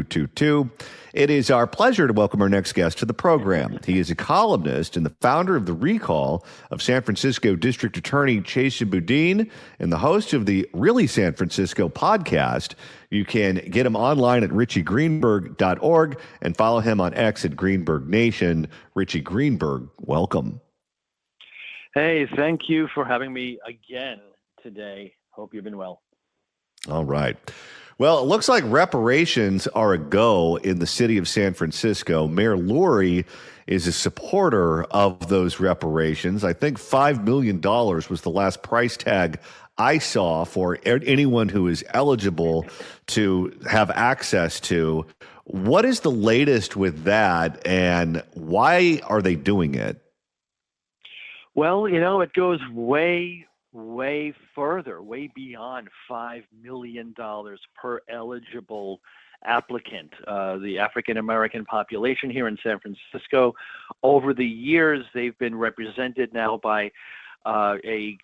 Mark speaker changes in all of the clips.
Speaker 1: 222. It is our pleasure to welcome our next guest to the program. He is a columnist and the founder of The Recall of San Francisco District Attorney Chesa Boudin and the host of the Really San Francisco podcast. You can get him online at richiegreenberg.org and follow him on X at Greenberg Nation. Richie Greenberg, welcome.
Speaker 2: Hey, thank you for having me again today. Hope you've been well.
Speaker 1: All right. Well, it looks like reparations are a go in the city of San Francisco. Mayor Lurie is a supporter of those reparations. I think $5 million was the last price tag I saw for anyone who is eligible to have access to. What is the latest with that, and why are they doing it?
Speaker 2: Well, it goes way further, way beyond $5 million per eligible applicant. The African-American population here in San Francisco, over the years, they've been represented now by a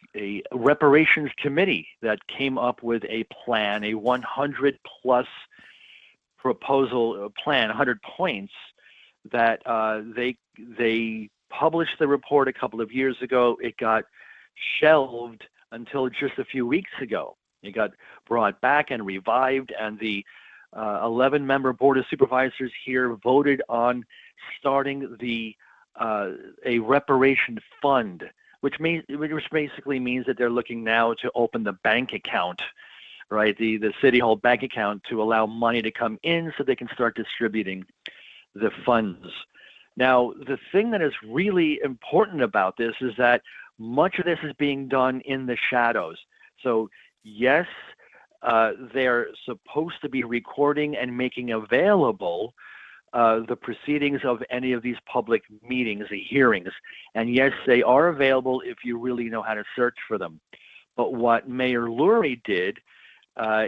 Speaker 2: reparations committee that came up with a plan, a 100-plus proposal plan, 100 points, that they published the report a couple of years ago. It got shelved until just a few weeks ago. It got brought back and revived, and the 11-member Board of Supervisors here voted on starting a reparation fund, which basically means that they're looking now to open the bank account, right? The City Hall bank account, to allow money to come in so they can start distributing the funds. Now, the thing that is really important about this is that much of this is being done in the shadows. So, yes, they're supposed to be recording and making available the proceedings of any of these public meetings, the hearings. And yes, they are available if you really know how to search for them. But what Mayor Lurie did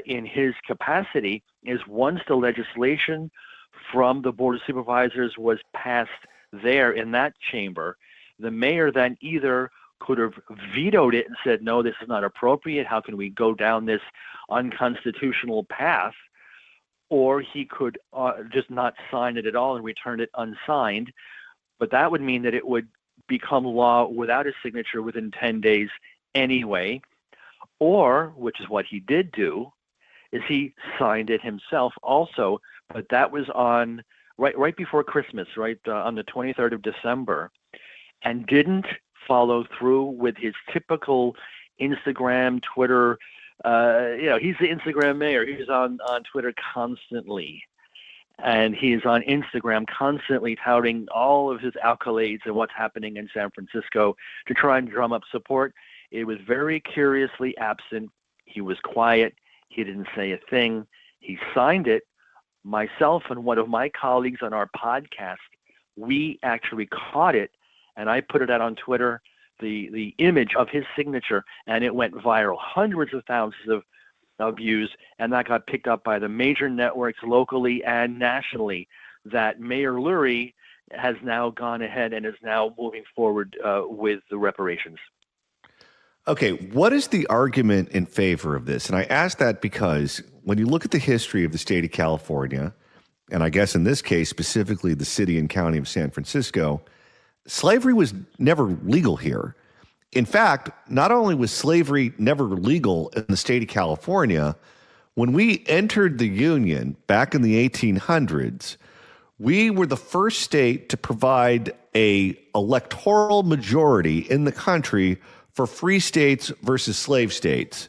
Speaker 2: in his capacity is, once the legislation from the Board of Supervisors was passed there in that chamber, the mayor then either could have vetoed it and said, no, this is not appropriate, how can we go down this unconstitutional path, or he could just not sign it at all and return it unsigned. But that would mean that it would become law without his signature within 10 days anyway. Or, which is what he did do, is he signed it himself also, but that was on right before Christmas, on the 23rd of December, and didn't follow through with his typical Instagram, Twitter. He's the Instagram mayor. He's on Twitter constantly, and he is on Instagram constantly touting all of his accolades and what's happening in San Francisco to try and drum up support. It was very curiously absent. He was quiet. He didn't say a thing. He signed it. Myself and one of my colleagues on our podcast, we actually caught it, and I put it out on Twitter, the image of his signature, and it went viral. Hundreds of thousands of views, and that got picked up by the major networks locally and nationally, that Mayor Lurie has now gone ahead and is now moving forward with the reparations.
Speaker 1: Okay, what is the argument in favor of this? And I ask that because when you look at the history of the state of California, and I guess in this case specifically the city and county of San Francisco, slavery was never legal here. In fact, not only was slavery never legal in the state of California, when we entered the Union back in the 1800s, we were the first state to provide an electoral majority in the country for free states versus slave states.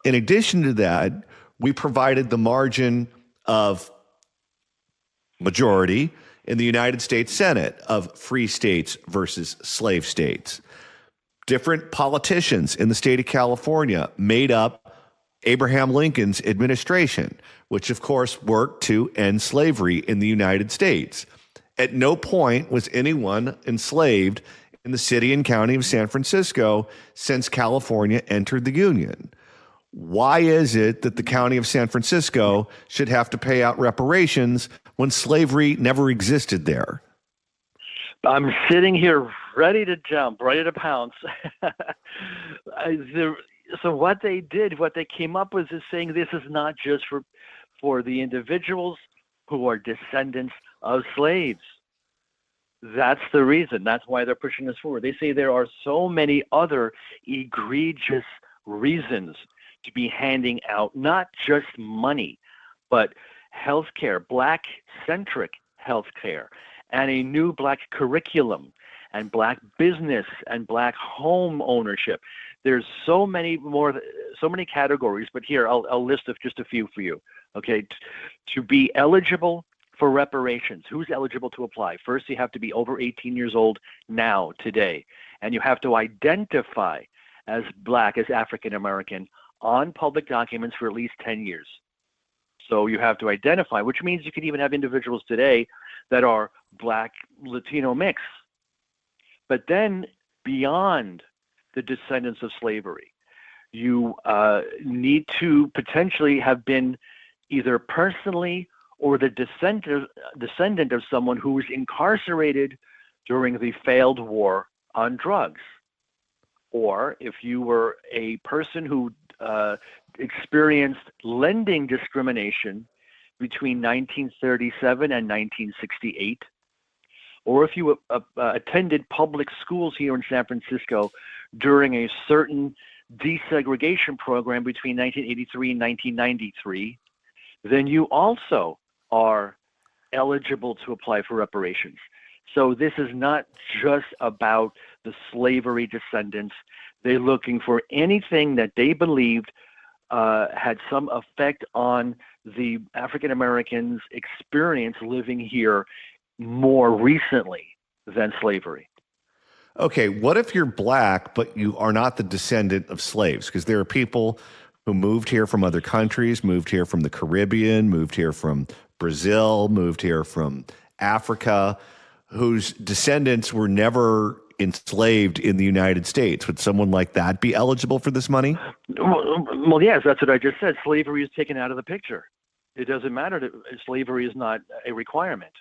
Speaker 1: In addition to that, we provided the margin of majority in the United States Senate of free states versus slave states. Different politicians in the state of California made up Abraham Lincoln's administration, which of course worked to end slavery in the United States. At no point was anyone enslaved in the city and county of San Francisco since California entered the Union. Why is it that the county of San Francisco should have to pay out reparations when slavery never existed there?
Speaker 2: I'm sitting here ready to jump, ready to pounce. So what they did, what they came up with is saying this is not just for the individuals, who are descendants of slaves. That's the reason. That's why they're pushing this forward. They say there are so many other egregious reasons to be handing out not just money, but healthcare, Black-centric healthcare, and a new Black curriculum, and Black business, and Black home ownership. There's so many categories, but here I'll list just a few for you. Okay, to be eligible for reparations, who's eligible to apply? First, you have to be over 18 years old now, today, and you have to identify as Black, as African American, on public documents for at least 10 years. So you have to identify, which means you can even have individuals today that are Black Latino mix. But then beyond the descendants of slavery, you need to potentially have been either personally or the descendant of someone who was incarcerated during the failed war on drugs. Or if you were a person who experienced lending discrimination between 1937 and 1968, or if you attended public schools here in San Francisco during a certain desegregation program between 1983 and 1993, then you also are eligible to apply for reparations. So this is not just about the slavery descendants. They're looking for anything that they believed had some effect on the African Americans' experience living here more recently than slavery.
Speaker 1: Okay, what if you're Black, but you are not the descendant of slaves? Because there are people who moved here from other countries, moved here from the Caribbean, moved here from Brazil, moved here from Africa, whose descendants were never enslaved in the United States. Would someone like that be eligible for this money?
Speaker 2: Well, yes, that's what I just said. Slavery is taken out of the picture. It doesn't matter that slavery is not a requirement.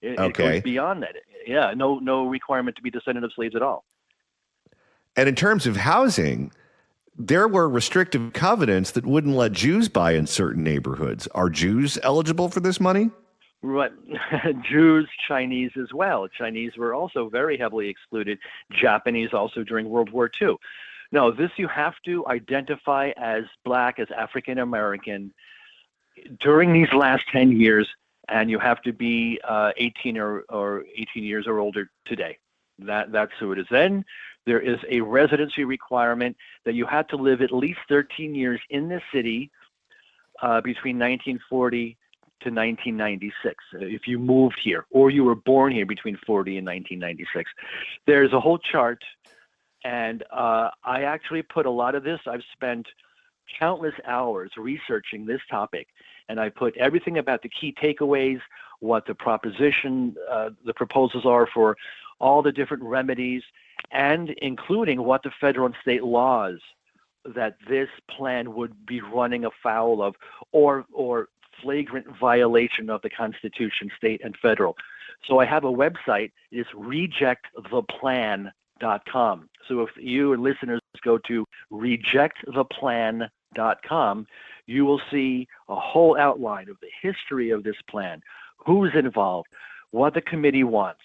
Speaker 2: It goes beyond that. Yeah, no requirement to be descendant of slaves at all.
Speaker 1: And in terms of housing, there were restrictive covenants that wouldn't let Jews buy in certain neighborhoods. Are Jews eligible for this money?
Speaker 2: Right. Jews, Chinese as well. Chinese were also very heavily excluded. Japanese also during World War II. No, this you have to identify as Black, as African American during these last 10 years, and you have to be 18 or 18 years or older today. That's who it is. Then there is a residency requirement that you have to live at least 13 years in the city between 1940 to 1996. If you moved here or you were born here between 40 and 1996. There's a whole chart, and I actually put a lot of this. I've spent countless hours researching this topic, and I put everything about the key takeaways, what the proposals are for all the different remedies, and including what the federal and state laws that this plan would be running afoul of, or flagrant violation of the Constitution, state and federal. So I have a website. It's rejecttheplan.com. So if you and listeners go to rejecttheplan.com, you will see a whole outline of the history of this plan, who's involved, what the committee wants,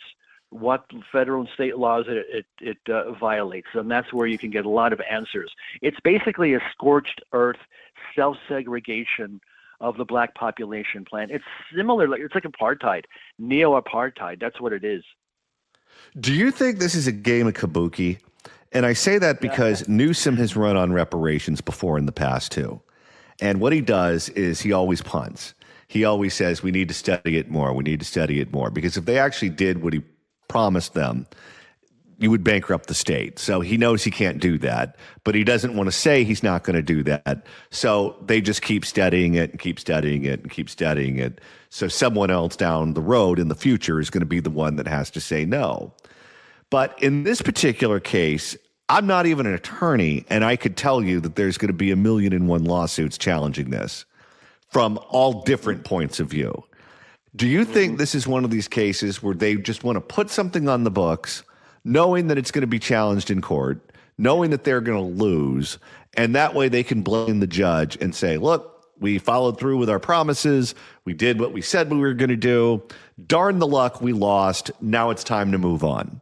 Speaker 2: what federal and state laws it violates, and that's where you can get a lot of answers. It's basically a scorched earth self-segregation of the Black population plan. It's similar, it's like apartheid, neo-apartheid. That's what it is.
Speaker 1: Do you think this is a game of kabuki? And I say that because Newsom has run on reparations before in the past too. And what he does is he always punts. He always says, we need to study it more. We need to study it more. Because if they actually did what he promised them, you would bankrupt the state. So he knows he can't do that, but he doesn't want to say he's not going to do that. So they just keep studying it and keep studying it and keep studying it. So someone else down the road in the future is going to be the one that has to say no. But in this particular case, I'm not even an attorney, and I could tell you that there's going to be 1,000,001 lawsuits challenging this from all different points of view. Do you think this is one of these cases where they just want to put something on the books, knowing that it's going to be challenged in court, knowing that they're going to lose, and that way they can blame the judge and say, look, We followed through with our promises. We did what we said we were going to do. Darn the luck, we lost. Now it's time to move on.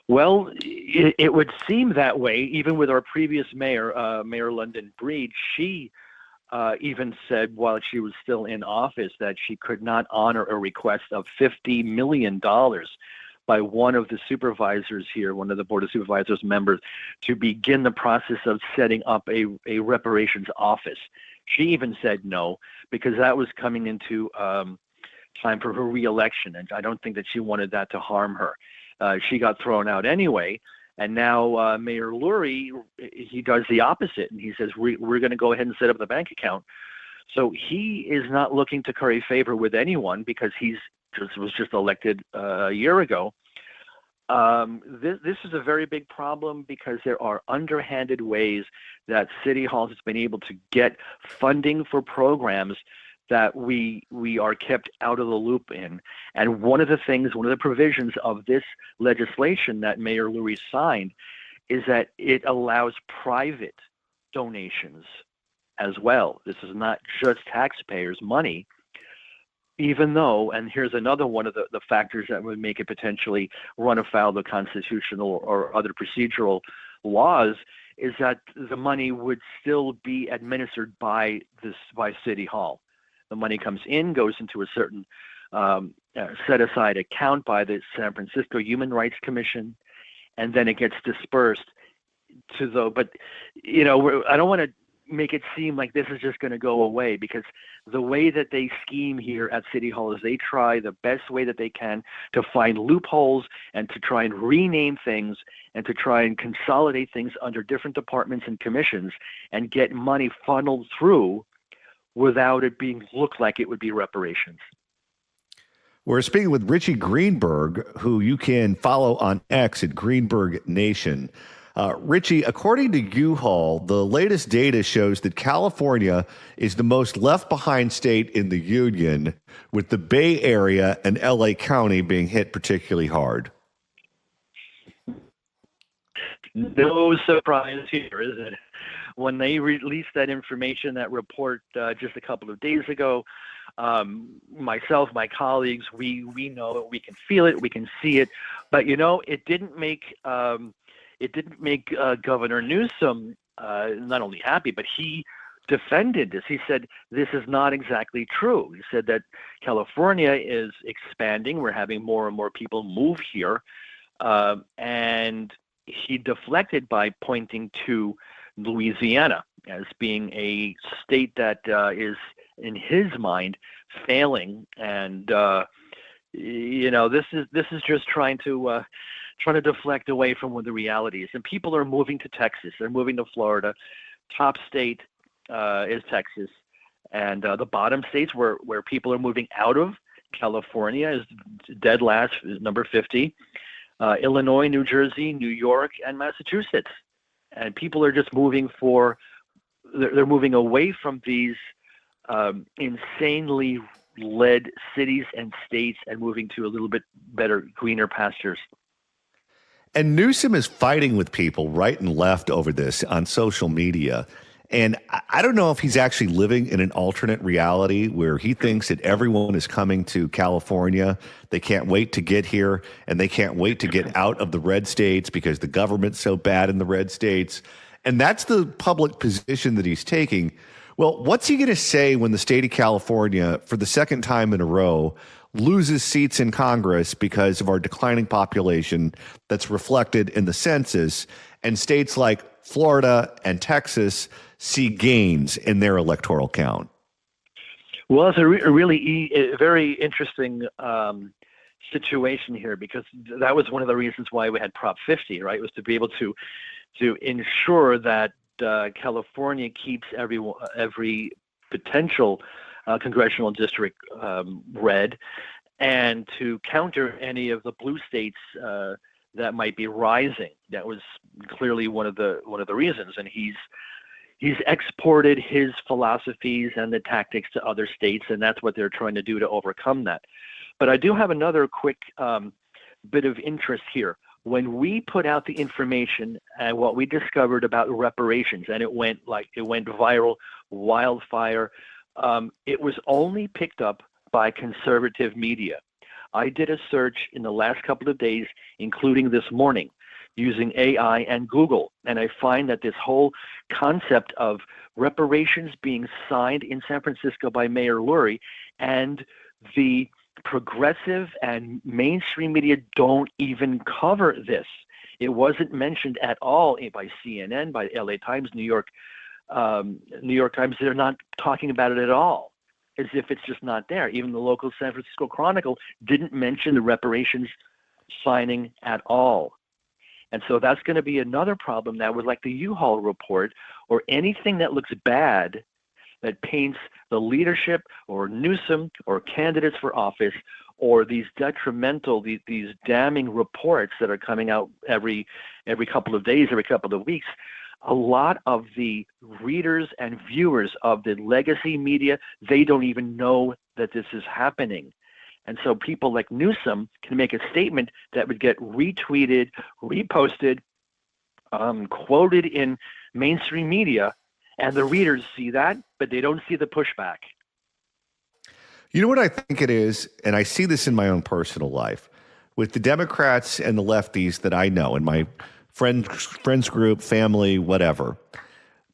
Speaker 2: Well, it would seem that way, even with our previous mayor, Mayor London Breed. She even said while she was still in office that she could not honor a request of $50 million by one of the supervisors here, one of the Board of Supervisors members, to begin the process of setting up a reparations office. She even said no, because that was coming into time for her reelection, and I don't think that she wanted that to harm her. She got thrown out anyway, and now Mayor Lurie, he does the opposite, and he says, we're going to go ahead and set up the bank account. So he is not looking to curry favor with anyone because was just elected a year ago. This is a very big problem because there are underhanded ways that City Hall has been able to get funding for programs that we are kept out of the loop in. And one of the provisions of this legislation that Mayor Lurie signed is that it allows private donations as well. This is not just taxpayers' money, even though, and here's another one of the factors that would make it potentially run afoul of the constitutional or other procedural laws, is that the money would still be administered by City Hall. The money comes in, goes into a certain set-aside account by the San Francisco Human Rights Commission, and then it gets dispersed to but, I don't want to make it seem like this is just going to go away, because the way that they scheme here at City Hall is they try the best way that they can to find loopholes and to try and rename things and to try and consolidate things under different departments and commissions and get money funneled through without it look like it would be reparations.
Speaker 1: We're speaking with Richie Greenberg, who you can follow on X at Greenberg Nation. Richie, according to U-Haul, the latest data shows that California is the most left behind state in the union, with the Bay Area and LA County being hit particularly hard.
Speaker 2: No surprise here, is it? When they released that information, that report just a couple of days ago, myself, my colleagues, we know it, we can feel it, we can see it, but it didn't make Governor Newsom not only happy, but he defended this. He said this is not exactly true. He said that California is expanding. We're having more and more people move here, and he deflected by pointing to Louisiana as being a state that is, in his mind, failing. And this is just trying to deflect away from what the reality is. And people are moving to Texas. They're moving to Florida. Top state is Texas, and the bottom states where people are moving out of, California is dead last, is number 50. Illinois, New Jersey, New York, and Massachusetts. And people are just moving they're moving away from these insanely led cities and states and moving to a little bit better, greener pastures.
Speaker 1: And Newsom is fighting with people right and left over this on social media. And I don't know if he's actually living in an alternate reality where he thinks that everyone is coming to California. They can't wait to get here, and they can't wait to get out of the red states because the government's so bad in the red states. And that's the public position that he's taking. Well, what's he going to say when the state of California, for the second time in a row, loses seats in Congress because of our declining population that's reflected in the census, and states like Florida and Texas see gains in their electoral count?
Speaker 2: Well, it's a very interesting situation here, because that was one of the reasons why we had Prop 50, right? Was to be able to ensure that California keeps every potential congressional district red, and to counter any of the blue states that might be rising. That was clearly one of the reasons, and he's exported his philosophies and the tactics to other states, and that's what they're trying to do to overcome that. But I do have another quick bit of interest here. when we put out the information and what we discovered about reparations, and it went viral, wildfire, it was only picked up by conservative media. I did a search in the last couple of days, including this morning, using AI and Google, and I find that this whole concept of reparations being signed in San Francisco by Mayor Lurie, and the progressive and mainstream media don't even cover this. It wasn't mentioned at all by CNN, by LA Times, New York Times. They're not talking about it at all, as if it's just not there. Even the local San Francisco Chronicle didn't mention the reparations signing at all. And so that's going to be another problem now with like the U-Haul report or anything that looks bad that paints the leadership or Newsom or candidates for office or these detrimental, these damning reports that are coming out every couple of days, every couple of weeks. A lot of the readers and viewers of the legacy media, they don't even know that this is happening. And so people like Newsom can make a statement that would get retweeted, reposted, quoted in mainstream media, and the readers see that, but they don't see the pushback.
Speaker 1: You know what I think it is, and I see this in my own personal life, with the Democrats and the lefties that I know, in my friends group, family, whatever,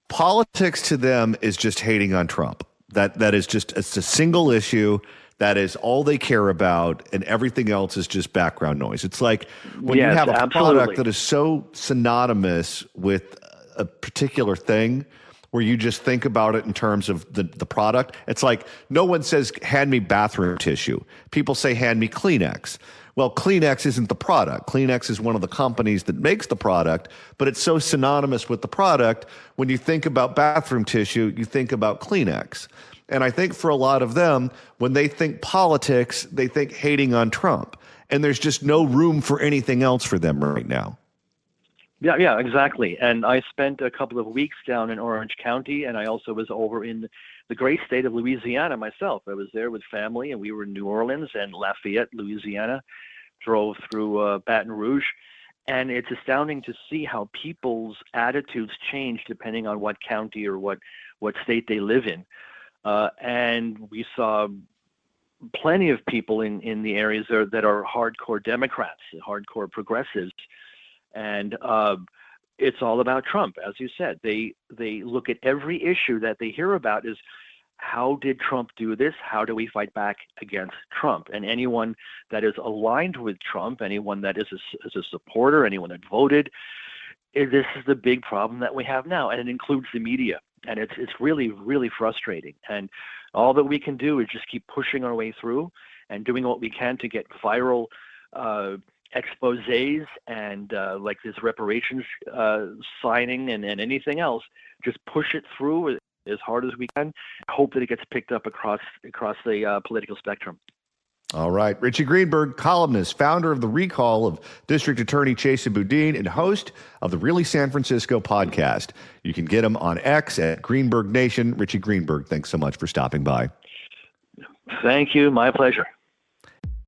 Speaker 1: politics to them is just hating on Trump. That is just, it's a single issue. That is all they care about, and everything else is just background noise. It's like when you have a product that is so synonymous with a particular thing, where you just think about it in terms of the product. It's like no one says, hand me bathroom tissue. People say, hand me Kleenex. Well, Kleenex isn't the product. Kleenex is one of the companies that makes the product, but it's so synonymous with the product. When you think about bathroom tissue, you think about Kleenex. And I think for a lot of them, when they think politics, they think hating on Trump. And there's just no room for anything else for them right now.
Speaker 2: Yeah, exactly. And I spent a couple of weeks down in Orange County, and I also was over in the great state of Louisiana myself. I was there with family, and we were in New Orleans and Lafayette, Louisiana, drove through Baton Rouge. And it's astounding to see how people's attitudes change depending on what county or what state they live in. And we saw plenty of people in the areas that are hardcore Democrats, hardcore progressives. And it's all about Trump, as you said. They look at every issue that they hear about as, how did Trump do this? How do we fight back against Trump? And anyone that is aligned with Trump, anyone that is a supporter, anyone that voted, this is the big problem that we have now, and it includes the media. And it's really, really frustrating. And all that we can do is just keep pushing our way through and doing what we can to get viral exposés and like this reparations signing and anything else. Just push it through as hard as we can. Hope that it gets picked up across the political spectrum.
Speaker 1: All right. Richie Greenberg, columnist, founder of The Recall of District Attorney Chesa Boudin, and host of the Really San Francisco podcast. You can get him on X at Greenberg Nation. Richie Greenberg, thanks so much for stopping by.
Speaker 2: Thank you. My pleasure.